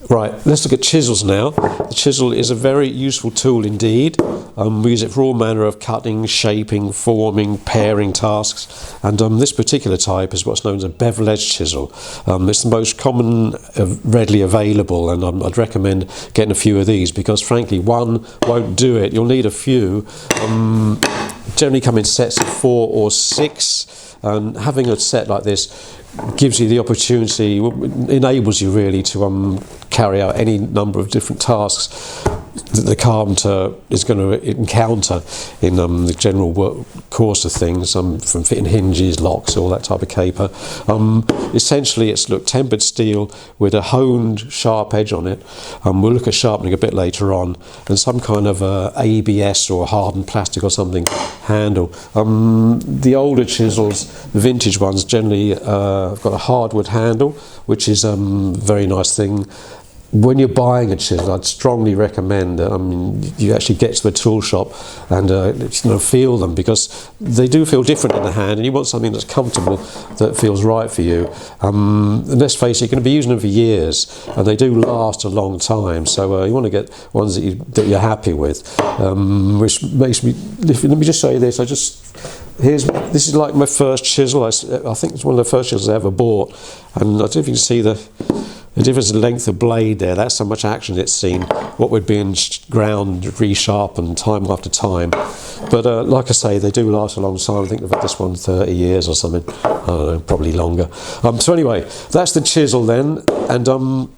Right, let's look at chisels now. The chisel is a very useful tool indeed. We use it for all manner of cutting, shaping, forming, pairing tasks. And this particular type is what's known as a bevel edge chisel. It's the most common, readily available, and I'd recommend getting a few of these because frankly one won't do it. You'll need a few. Generally come in sets of 4 or 6, and having a set like this gives you the opportunity, enables you really to carry out any number of different tasks that the carpenter is going to encounter in the general work course of things, from fitting hinges, locks, all that type of caper. Essentially it's tempered steel with a honed sharp edge on it. We'll look at sharpening a bit later on, and some kind of ABS or hardened plastic or something handle. The older chisels, the vintage ones, generally have got a hardwood handle, which is a very nice thing. When you're buying a chisel, I'd strongly recommend you actually get to the tool shop and feel them, because they do feel different in the hand, and you want something that's comfortable, that feels right for you. And let's face it, you're going to be using them for years, and they do last a long time. So you want to get ones that you're happy with. Which makes me. Let me just say this. This is like my first chisel. I think it's one of the first chisels I ever bought, and I don't know if you can see the difference in length of blade there. That's how much action it's seen, what would be in ground, resharpened time after time. But like I say, they do last a long time. I think I've had this one 30 years or something. I don't know, probably longer. So anyway, that's the chisel then, and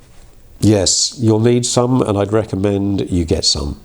yes, you'll need some, and I'd recommend you get some.